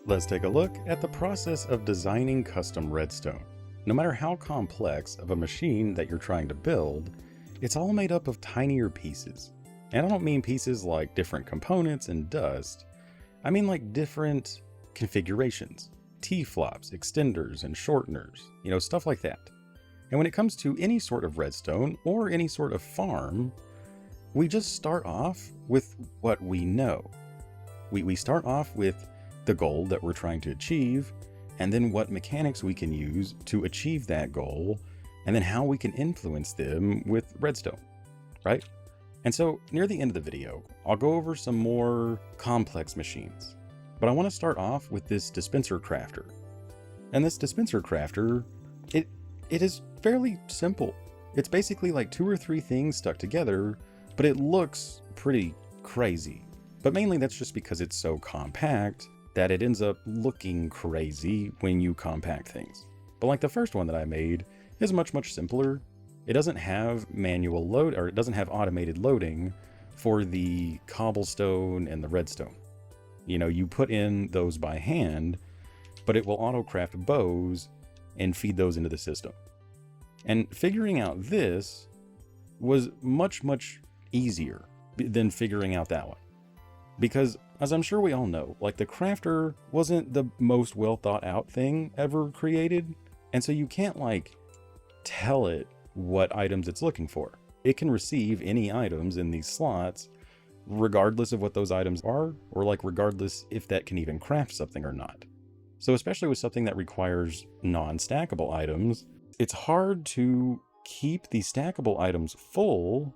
Let's take a look at the process of designing custom redstone. No matter how complex of a machine that you're trying to build, it's all made up of tinier pieces. And I don't mean pieces like different components and dust. I mean like different configurations, T-flops, extenders, and shorteners, stuff like that. And when it comes to any sort of redstone or any sort of farm, we just start off with what we know. We start off with the goal that we're trying to achieve, and then what mechanics we can use to achieve that goal, and then how we can influence them with redstone, right? And so near the end of the video, I'll go over some more complex machines, but I want to start off with this dispenser crafter. And this dispenser crafter, it is fairly simple. It's basically like 2 or 3 things stuck together, but it looks pretty crazy. But mainly that's just because it's so compact that it ends up looking crazy when you compact things. But like the first one that I made is much simpler. It doesn't have manual load, or it doesn't have automated loading for the cobblestone and the redstone. You put in those by hand, but it will auto-craft bows and feed those into the system. And figuring out this was much easier than figuring out that one. Because, as I'm sure we all know, like the crafter wasn't the most well thought out thing ever created. And so you can't tell it what items it's looking for. It can receive any items in these slots, regardless of what those items are, or regardless if that can even craft something or not. So especially with something that requires non-stackable items, it's hard to keep the stackable items full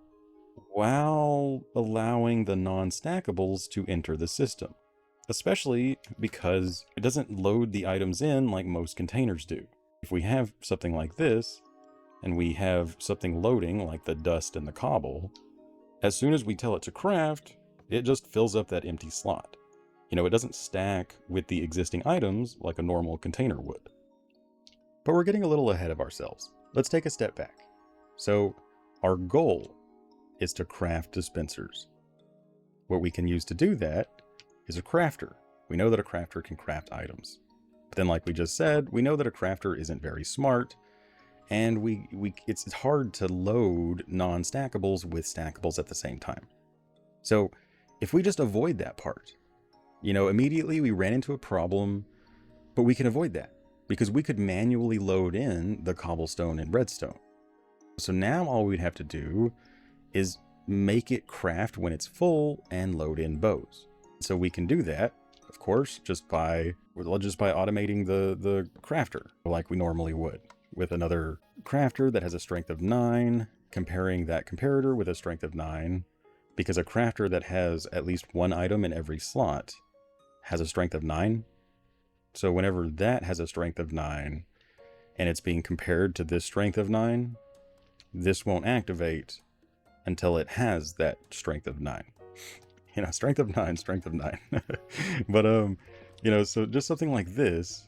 while allowing the non-stackables to enter the system, especially because it doesn't load the items in like most containers do. If we have something like this, and we have something loading like the dust and the cobble, as soon as we tell it to craft, it just fills up that empty slot. It doesn't stack with the existing items like a normal container would. But we're getting a little ahead of ourselves. Let's take a step back. So our goal is to craft dispensers. What we can use to do that is a crafter. We know that a crafter can craft items. But then like we just said, we know that a crafter isn't very smart, and it's hard to load non-stackables with stackables at the same time. So if we just avoid that part, immediately we ran into a problem, but we can avoid that because we could manually load in the cobblestone and redstone. So now all we'd have to do is make it craft when it's full and load in bows. So we can do that, of course, just by automating the crafter like we normally would, with another crafter that has a strength of 9, comparing that comparator with a strength of 9, because a crafter that has at least one item in every slot has a strength of 9. So whenever that has a strength of 9 and it's being compared to this strength of 9, this won't activate until it has that strength of 9. Strength of 9, strength of 9. But, so just something like this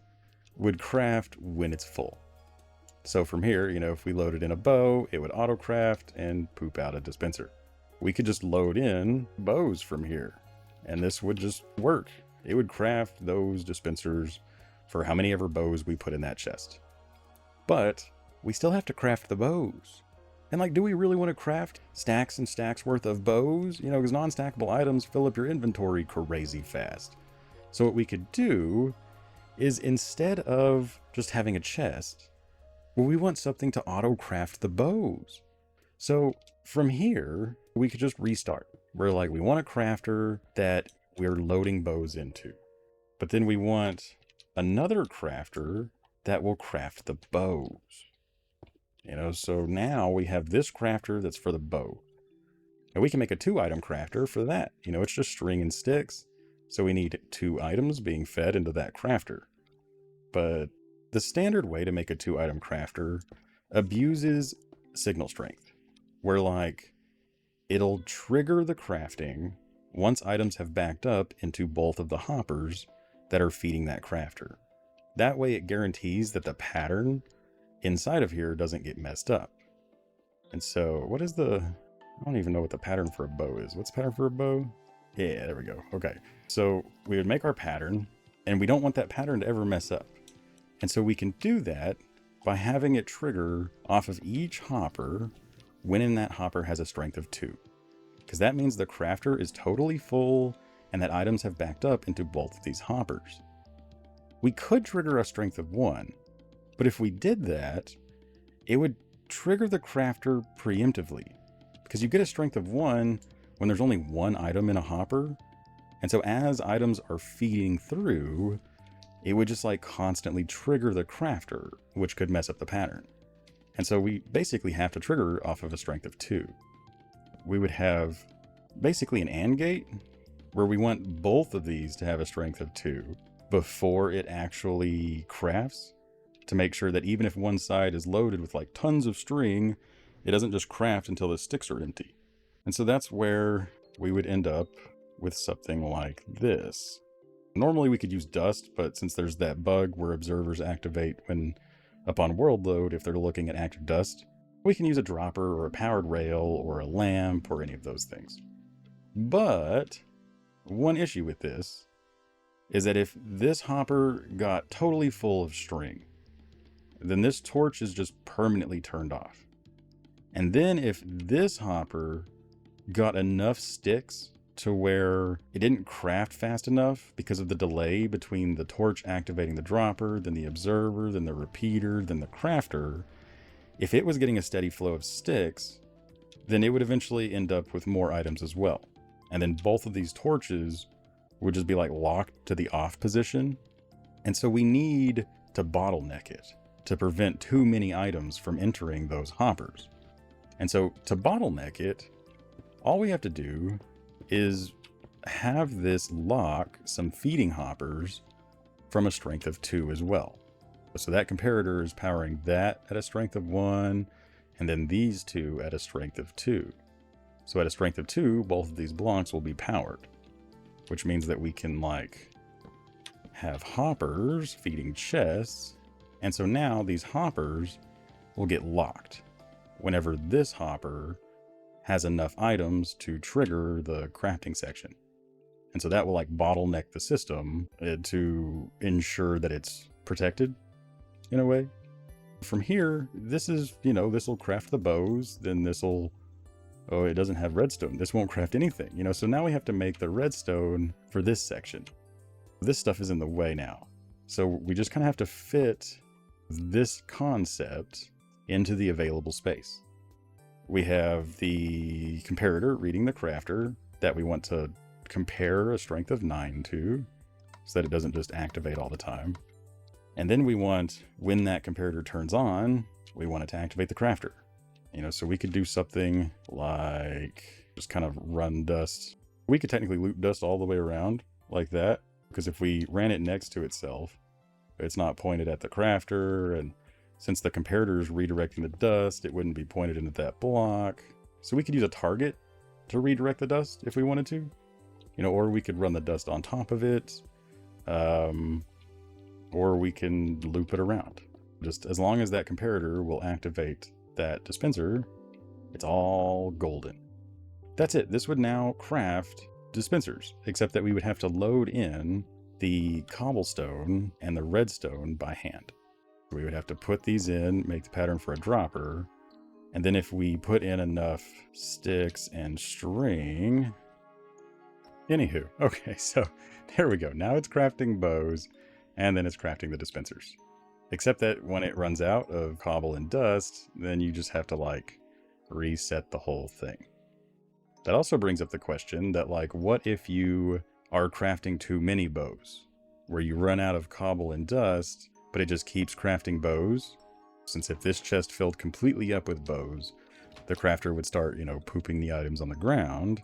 would craft when it's full. So from here, if we loaded in a bow, it would auto craft and poop out a dispenser. We could just load in bows from here, and this would just work. It would craft those dispensers for how many ever bows we put in that chest. But we still have to craft the bows. And do we really want to craft stacks and stacks worth of bows? Because non-stackable items fill up your inventory crazy fast. So what we could do is, instead of just having a chest, we want something to auto-craft the bows. So from here, we could just restart. We're we want a crafter that we're loading bows into. But then we want another crafter that will craft the bows. So now we have this crafter that's for the bow. And we can make a 2-item crafter for that. It's just string and sticks. So we need 2 items being fed into that crafter. But the standard way to make a 2-item crafter abuses signal strength, where it'll trigger the crafting once items have backed up into both of the hoppers that are feeding that crafter. That way it guarantees that the pattern inside of here doesn't get messed up. And so I don't even know what the pattern for a bow is. What's the pattern for a bow? Yeah, there we go. Okay. So we would make our pattern, And we don't want that pattern to ever mess up. And so we can do that by having it trigger off of each hopper when in that hopper has a strength of 2. Because that means the crafter is totally full and that items have backed up into both of these hoppers. We could trigger a strength of 1, but if we did that, it would trigger the crafter preemptively. Because you get a strength of 1 when there's only one item in a hopper. And so as items are feeding through, it would just like constantly trigger the crafter, which could mess up the pattern. And so we basically have to trigger off of a strength of 2. We would have basically an AND gate where we want both of these to have a strength of 2 before it actually crafts, to make sure that even if one side is loaded with like tons of string, it doesn't just craft until the sticks are empty. And so that's where we would end up with something like this. Normally we could use dust, but since there's that bug where observers activate when upon world load, if they're looking at active dust, we can use a dropper or a powered rail or a lamp or any of those things. But one issue with this is that if this hopper got totally full of string, then this torch is just permanently turned off. And then if this hopper got enough sticks to where it didn't craft fast enough because of the delay between the torch activating the dropper, then the observer, then the repeater, then the crafter, if it was getting a steady flow of sticks, then it would eventually end up with more items as well. And then both of these torches would just be like locked to the off position. And so we need to bottleneck it to prevent too many items from entering those hoppers. And so to bottleneck it, all we have to do is have this lock some feeding hoppers from a strength of 2 as well. So that comparator is powering that at a strength of 1, and then these two at a strength of 2. So at a strength of 2, both of these blocks will be powered, which means that we can like have hoppers feeding chests. And so now these hoppers will get locked whenever this hopper has enough items to trigger the crafting section. And so that will like bottleneck the system to ensure that it's protected in a way. From here, this is, this will craft the bows, then this will, oh, it doesn't have redstone. This won't craft anything, so now we have to make the redstone for this section. This stuff is in the way now. So we just kind of have to fit this concept into the available space. We have the comparator reading the crafter that we want to compare a strength of 9 to, so that it doesn't just activate all the time. And then we want, when that comparator turns on, we want it to activate the crafter. So we could do something like just kind of run dust. We could technically loop dust all the way around like that, because if we ran it next to itself, it's not pointed at the crafter, and since the comparator is redirecting the dust, it wouldn't be pointed into that block. So we could use a target to redirect the dust if we wanted to, or we could run the dust on top of it, or we can loop it around. Just as long as that comparator will activate that dispenser, it's all golden. That's it. This would now craft dispensers, except that we would have to load in the cobblestone and the redstone by hand. We would have to put these in, make the pattern for a dropper, and then if we put in enough sticks and string... Anywho, okay, so there we go. Now it's crafting bows, and then it's crafting the dispensers. Except that when it runs out of cobble and dust, then you just have to like reset the whole thing. That also brings up the question that like, what if you are crafting too many bows, where you run out of cobble and dust, but it just keeps crafting bows? Since if this chest filled completely up with bows, the crafter would start, pooping the items on the ground.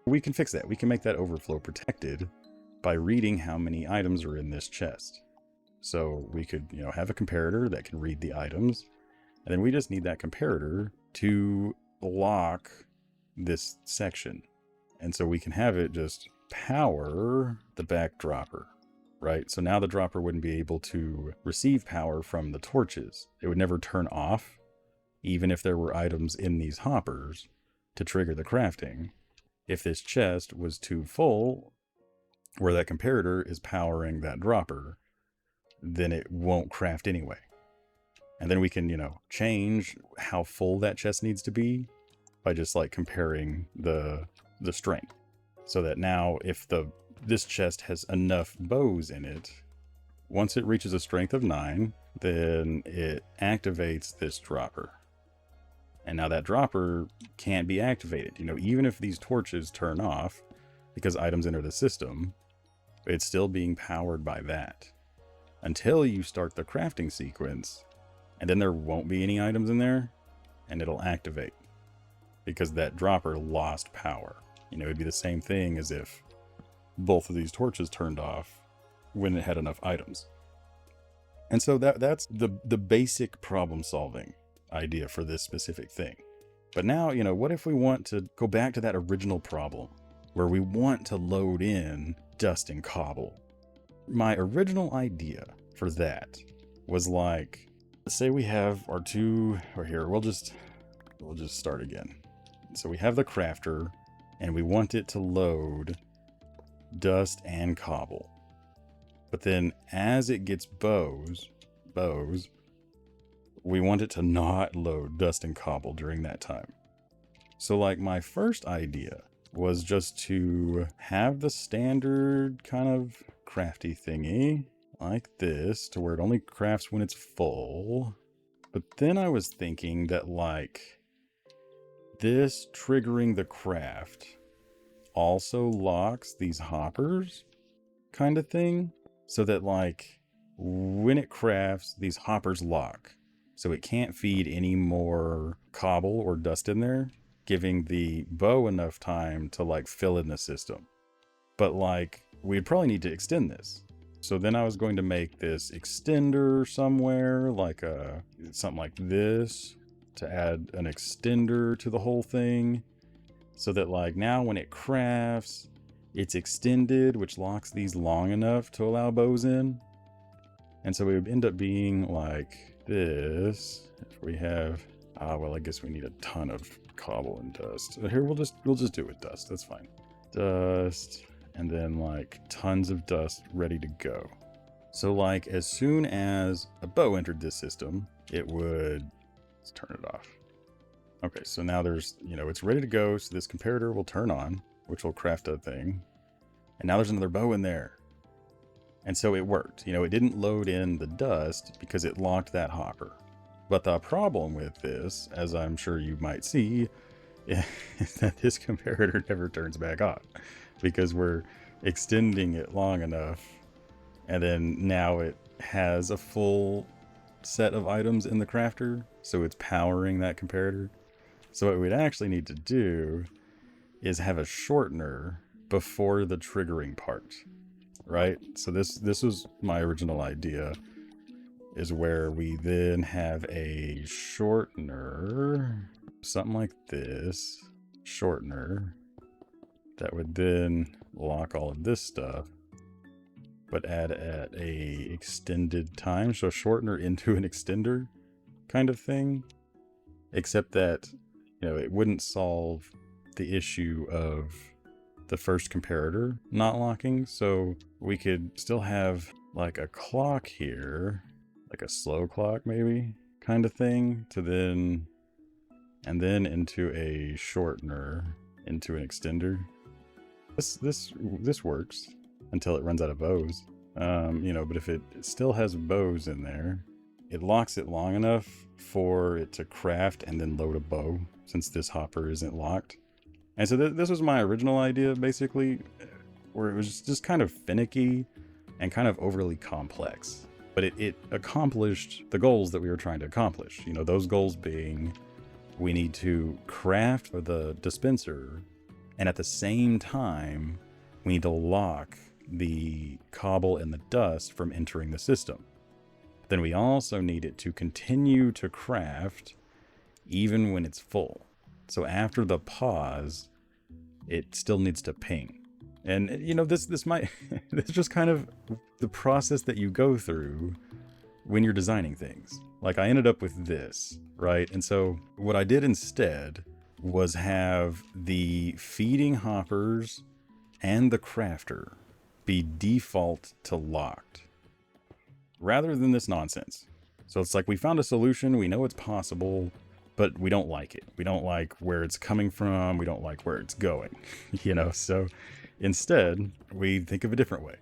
We can fix that. We can make that overflow protected by reading how many items are in this chest. So we could, have a comparator that can read the items, and then we just need that comparator to lock this section. And so we can have it just power the back dropper. Right? So now the dropper wouldn't be able to receive power from the torches. It would never turn off, even if there were items in these hoppers to trigger the crafting. If this chest was too full, where that comparator is powering that dropper, then it won't craft anyway. And then we can, change how full that chest needs to be by just like comparing the strength. So that now if this chest has enough bows in it, once it reaches a strength of 9, then it activates this dropper. And now that dropper can't be activated. Even if these torches turn off because items enter the system, it's still being powered by that until you start the crafting sequence, and then there won't be any items in there and it'll activate because that dropper lost power. It'd be the same thing as if both of these torches turned off when it had enough items. And so that's the basic problem solving idea for this specific thing. But now, what if we want to go back to that original problem where we want to load in dust and cobble? My original idea for that was like, let's say we have our two, or here, we'll just start again. So we have the crafter and we want it to load dust and cobble. But then as it gets bows, we want it to not load dust and cobble during that time. So like my first idea was just to have the standard kind of crafty thingy like this to where it only crafts when it's full. But then I was thinking that like this triggering the craft also locks these hoppers kind of thing, so that like when it crafts, these hoppers lock, so it can't feed any more cobble or dust in there, giving the bow enough time to like fill in the system. But like we'd probably need to extend this. So then I was going to make this extender somewhere, like something like this, to add an extender to the whole thing, so that like now when it crafts, it's extended, which locks these long enough to allow bows in. And so it would end up being like this. If we have, well, I guess we need a ton of cobble and dust. Here, we'll just do it with dust. That's fine. Dust, and then like tons of dust ready to go. So like as soon as a bow entered this system, it would, let's turn it off. Okay, so now there's, it's ready to go. So this comparator will turn on, which will craft a thing. And now there's another bow in there. And so it worked. It didn't load in the dust because it locked that hopper. But the problem with this, as I'm sure you might see, is that this comparator never turns back on because we're extending it long enough. And then now it has a full set of items in the crafter. So it's powering that comparator. So what we'd actually need to do is have a shortener before the triggering part, right? So this was my original idea, is where we then have a shortener, something like this, shortener, that would then lock all of this stuff, but add at a extended time. So shortener into an extender kind of thing, except that, it wouldn't solve the issue of the first comparator not locking. So we could still have like a clock here, like a slow clock maybe kind of thing, to then, and then into a shortener, into an extender. This works until it runs out of bows. But if it still has bows in there, it locks it long enough for it to craft and then load a bow, since this hopper isn't locked. And so this was my original idea, basically, where it was just kind of finicky and kind of overly complex. But it accomplished the goals that we were trying to accomplish. Those goals being, we need to craft the dispenser, and at the same time, we need to lock the cobble and the dust from entering the system. Then we also need it to continue to craft even when it's full. So after the pause, it still needs to ping. And this might, this is just kind of the process that you go through when you're designing things. Like I ended up with this, right? And so what I did instead was have the feeding hoppers and the crafter be default to locked rather than this nonsense. So it's like we found a solution, we know it's possible, but we don't like it. We don't like where it's coming from. We don't like where it's going, you know? So instead, we think of a different way.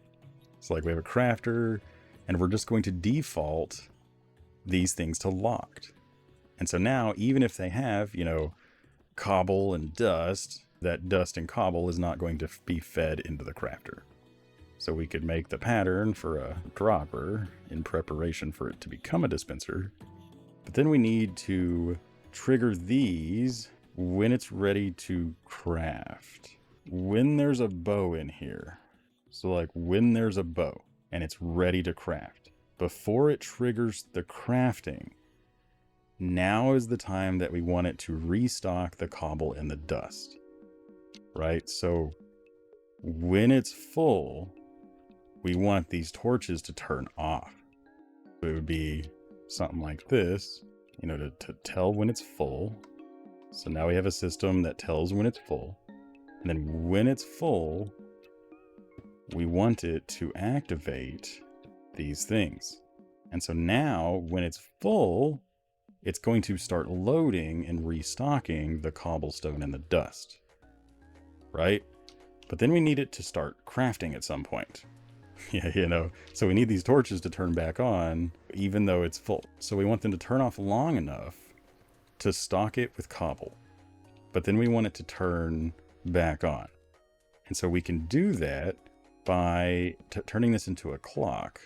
It's like we have a crafter and we're just going to default these things to locked. And so now, even if they have, you know, cobble and dust, that dust and cobble is not going to be fed into the crafter. So we could make the pattern for a dropper in preparation for it to become a dispenser. But then we need to trigger these when it's ready to craft. When there's a bow in here. So like when there's a bow and it's ready to craft. Before it triggers the crafting, now is the time that we want it to restock the cobble and the dust. Right? So when it's full, we want these torches to turn off. So it would be something like this, you know, to tell when it's full. So now we have a system that tells when it's full. And then when it's full, we want it to activate these things. And so now when it's full, it's going to start loading and restocking the cobblestone and the dust. Right? But then we need it to start crafting at some point. Yeah, you know, so we need these torches to turn back on, even though it's full. So we want them to turn off long enough to stock it with cobble. But then we want it to turn back on. And so we can do that by turning this into a clock.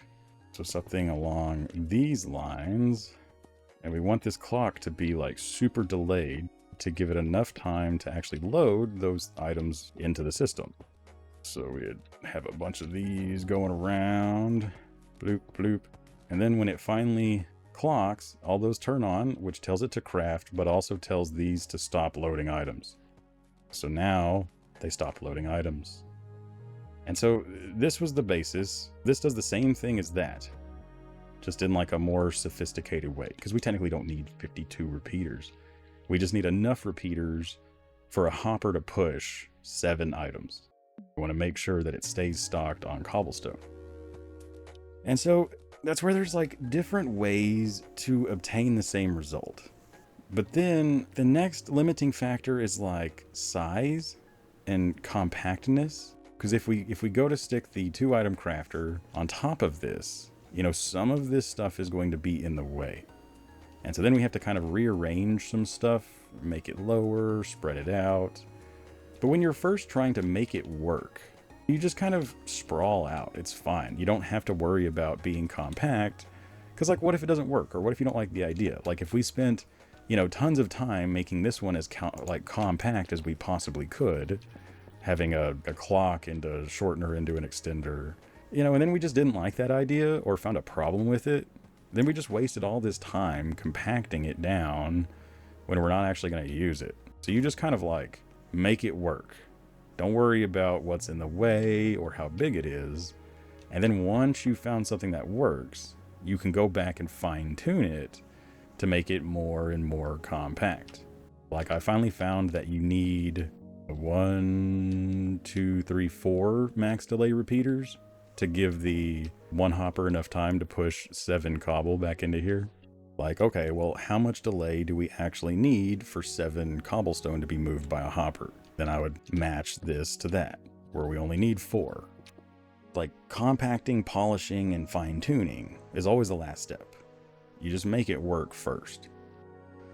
So something along these lines. And we want this clock to be like super delayed to give it enough time to actually load those items into the system. So we'd have a bunch of these going around, bloop, bloop. And then when it finally clocks, all those turn on, which tells it to craft, but also tells these to stop loading items. So now they stop loading items. And so this was the basis. This does the same thing as that, just in like a more sophisticated way, because we technically don't need 52 repeaters. We just need enough repeaters for a hopper to push 7 items. We want to make sure that it stays stocked on cobblestone. And so that's where there's like different ways to obtain the same result. But then the next limiting factor is like size and compactness. Because if we go to stick the 2-item crafter on top of this, you know, some of this stuff is going to be in the way. And so then we have to kind of rearrange some stuff, make it lower, spread it out. But when you're first trying to make it work, you just kind of sprawl out. It's fine. You don't have to worry about being compact. Because like, what if it doesn't work? Or what if you don't like the idea? Like if we spent, you know, tons of time making this one as compact as we possibly could, having a clock and a shortener into an extender, you know, and then we just didn't like that idea or found a problem with it, then we just wasted all this time compacting it down when we're not actually going to use it. So you just kind of like make it work. Don't worry about what's in the way or how big it is. And then once you found something that works, you can go back and fine tune it to make it more and more compact. Like I finally found that you need 1, 2, 3, 4 max delay repeaters to give the one hopper enough time to push 7 cobble back into here. Like, okay, well, how much delay do we actually need for 7 cobblestone to be moved by a hopper? Then I would match this to that, where we only need 4. Like, compacting, polishing, and fine-tuning is always the last step. You just make it work first.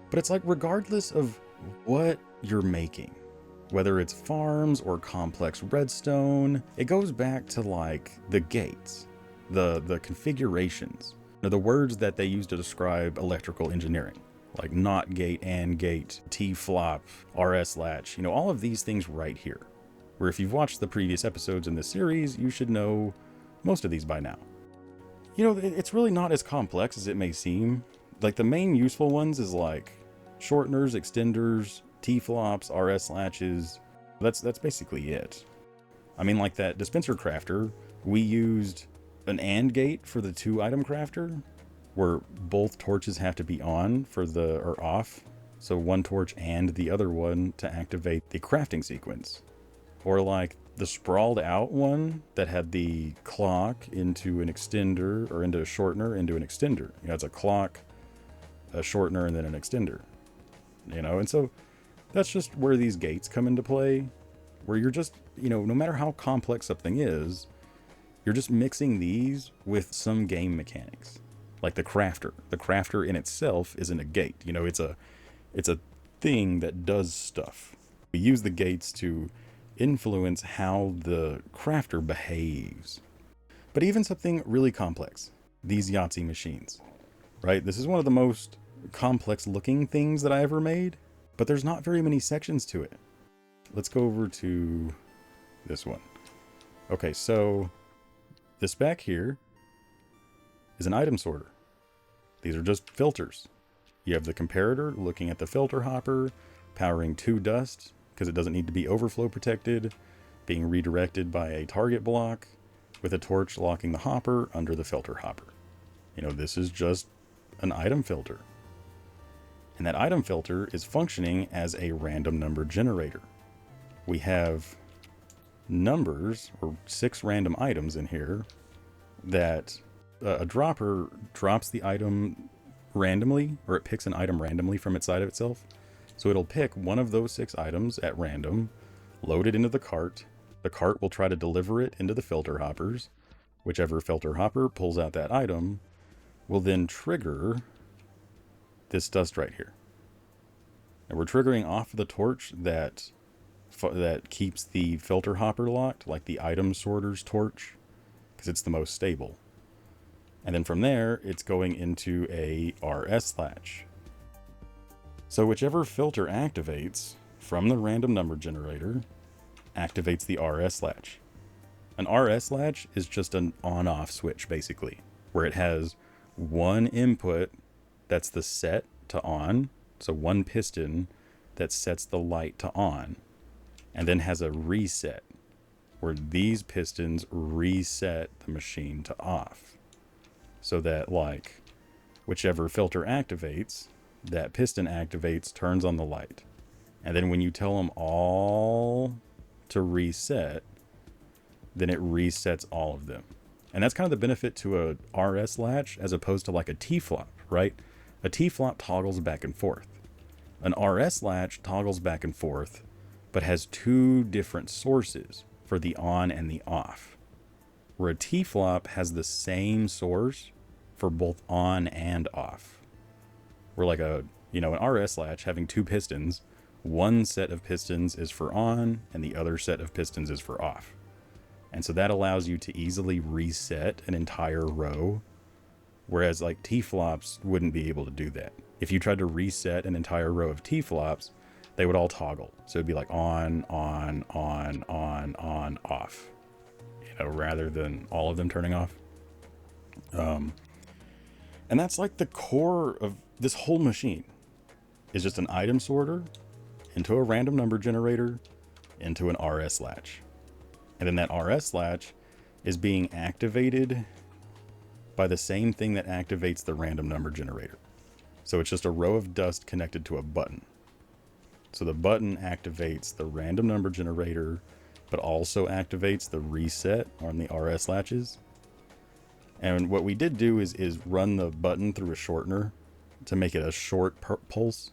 But it's like, regardless of what you're making, whether it's farms or complex redstone, it goes back to like the gates, the configurations, the words that they use to describe electrical engineering, like NOT gate, AND gate, T-flop, RS latch, you know, all of these things right here, where if you've watched the previous episodes in this series, you should know most of these by now. You know, it's really not as complex as it may seem. Like the main useful ones is like shorteners, extenders, T-flops, RS latches. That's basically it. I mean, like that dispenser crafter, we used an AND gate for the 2-item crafter, where both torches have to be on or off. So one torch and the other one to activate the crafting sequence. Or like the sprawled out one that had the clock into an extender, or into a shortener, into an extender. You know, it's a clock, a shortener, and then an extender. You know, and so that's just where these gates come into play, where you're just, you know, no matter how complex something is, you're just mixing these with some game mechanics. Like the crafter. The crafter in itself isn't a gate. You know, it's a thing that does stuff. We use the gates to influence how the crafter behaves. But even something really complex, these Yahtzee machines, right? This is one of the most complex looking things that I ever made, but there's not very many sections to it. Let's go over to this one. Okay, so this back here is an item sorter. These are just filters. You have the comparator looking at the filter hopper, powering 2 dust, because it doesn't need to be overflow protected, being redirected by a target block, with a torch locking the hopper under the filter hopper. You know, this is just an item filter. And that item filter is functioning as a random number generator. We have numbers, or 6 random items in here, that a dropper drops the item randomly, or it picks an item randomly from inside of itself. So it'll pick one of those 6 items at random, load it into the cart. The cart will try to deliver it into the filter hoppers. Whichever filter hopper pulls out that item will then trigger this dust right here. And we're triggering off the torch that keeps the filter hopper locked, like the item sorter's torch, because it's the most stable. And then from there, it's going into a RS latch. So whichever filter activates from the random number generator activates the RS latch. An RS latch is just an on-off switch, basically, where it has one input that's the set to on, so one piston that sets the light to on, and then has a reset, where these pistons reset the machine to off. So that, like, whichever filter activates, that piston activates, turns on the light. And then when you tell them all to reset, then it resets all of them. And that's kind of the benefit to a RS latch as opposed to like a T-flop, right? A T-flop toggles back and forth. An RS latch toggles back and forth, but has 2 different sources for the on and the off. Where a T-flop has the same source for both on and off. Where like an RS latch having 2 pistons, one set of pistons is for on and the other set of pistons is for off. And so that allows you to easily reset an entire row, whereas like T-flops wouldn't be able to do that. If you tried to reset an entire row of T-flops, they would all toggle. So it'd be like on, off, rather than all of them turning off. And that's like the core of this whole machine, is just an item sorter into a random number generator into an RS latch. And then that RS latch is being activated by the same thing that activates the random number generator. So it's just a row of dust connected to a button. So the button activates the random number generator, but also activates the reset on the RS latches. And what we did do is run the button through a shortener to make it a short pulse,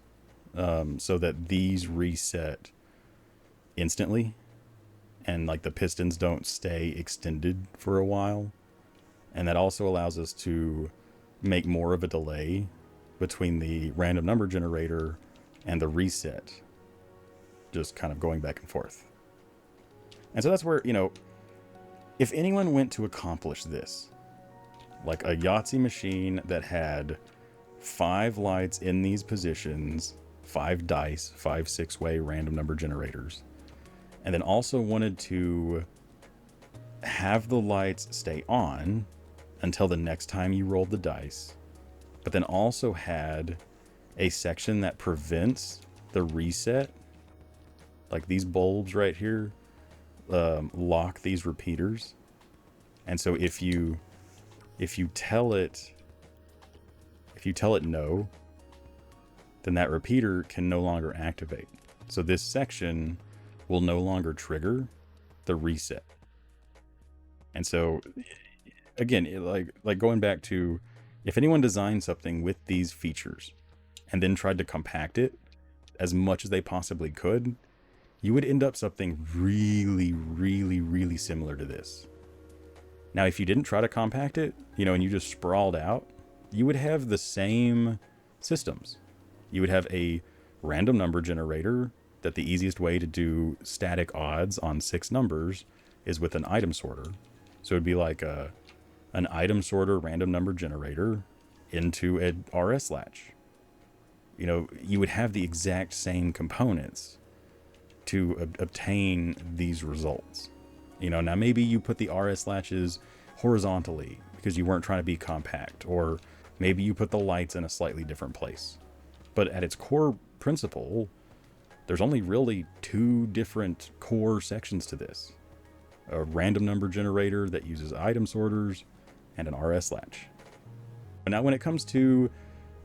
so that these reset instantly. And like the pistons don't stay extended for a while. And that also allows us to make more of a delay between the random number generator and the reset, just kind of going back and forth. And so that's where, if anyone went to accomplish this, like a Yahtzee machine that had 5 lights in these positions, 5 dice, 5 6-way random number generators, and then also wanted to have the lights stay on until the next time you rolled the dice, but then also had a section that prevents the reset, like these bulbs right here, lock these repeaters. And so if you tell it no, then that repeater can no longer activate. So this section will no longer trigger the reset. And so again, like going back to, if anyone designed something with these features and then tried to compact it as much as they possibly could, you would end up something really, really, really similar to this. Now, if you didn't try to compact it, and you just sprawled out, you would have the same systems. You would have a random number generator that the easiest way to do static odds on 6 numbers is with an item sorter. So it'd be like an item sorter random number generator into an RS latch. You would have the exact same components to obtain these results. Now maybe you put the RS latches horizontally because you weren't trying to be compact, or maybe you put the lights in a slightly different place. But at its core principle, there's only really 2 different core sections to this. A random number generator that uses item sorters and an RS latch. Now when it comes to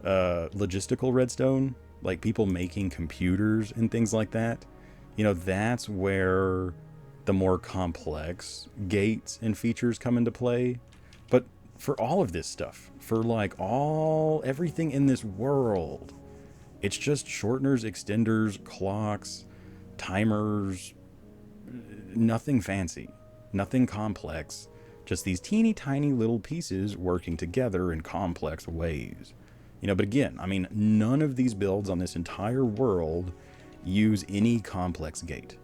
logistical redstone, like people making computers and things like that, that's where the more complex gates and features come into play. But for all of this stuff, for like everything in this world, it's just shorteners, extenders, clocks, timers, nothing fancy, nothing complex, just these teeny tiny little pieces working together in complex ways. But again, none of these builds on this entire world use any complex gate.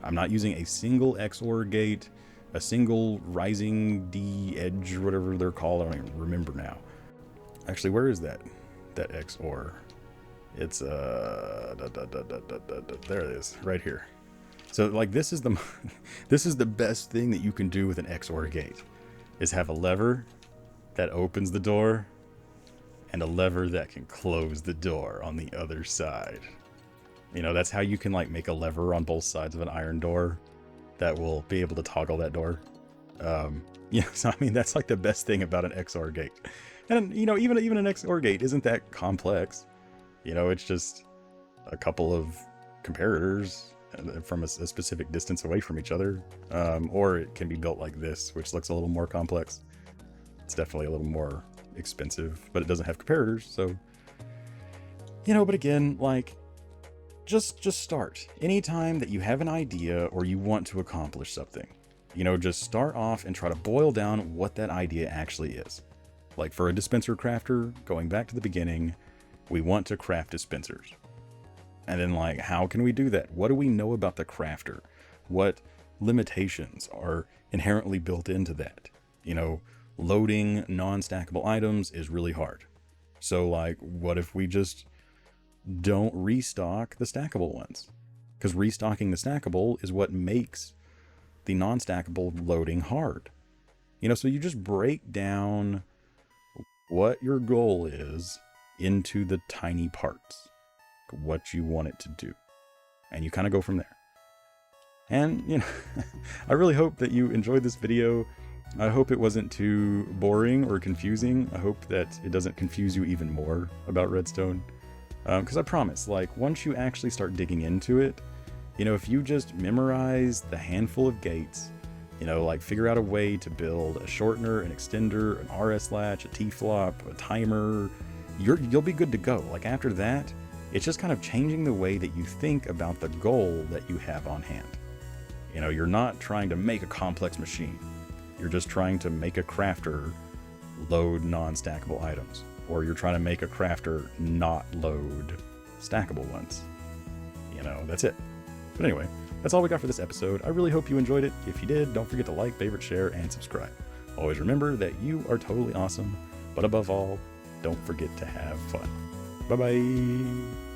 I'm not using a single XOR gate, a single rising D edge, whatever they're called. I don't even remember now. Actually, where is that XOR? It's there it is, right here. So like this is the best thing that you can do with an XOR gate, is have a lever that opens the door and a lever that can close the door on the other side. That's how you can like make a lever on both sides of an iron door that will be able to toggle that door. So that's like the best thing about an XOR gate. And even an XOR gate isn't that complex. It's just a couple of comparators from a specific distance away from each other. Or it can be built like this, which looks a little more complex. It's definitely a little more expensive, but it doesn't have comparators. So, but again, like, just start. Anytime that you have an idea or you want to accomplish something, just start off and try to boil down what that idea actually is. Like for a dispenser crafter, going back to the beginning, we want to craft dispensers. And then like, how can we do that? What do we know about the crafter? What limitations are inherently built into that? Loading non-stackable items is really hard. So like, what if we just don't restock the stackable ones? Because restocking the stackable is what makes the non-stackable loading hard. So you just break down what your goal is into the tiny parts, what you want it to do, and you kind of go from there. And I really hope that you enjoyed this video. I hope it wasn't too boring or confusing. I hope that it doesn't confuse you even more about redstone. Because I promise, like, once you actually start digging into it, if you just memorize the handful of gates, like figure out a way to build a shortener, an extender, an RS latch, a T-flop, a timer, you'll be good to go. Like after that, it's just kind of changing the way that you think about the goal that you have on hand. You're not trying to make a complex machine. You're just trying to make a crafter load non-stackable items. Or you're trying to make a crafter not load stackable ones. That's it. But anyway, that's all we got for this episode. I really hope you enjoyed it. If you did, don't forget to like, favorite, share, and subscribe. Always remember that you are totally awesome. But above all, don't forget to have fun. Bye-bye.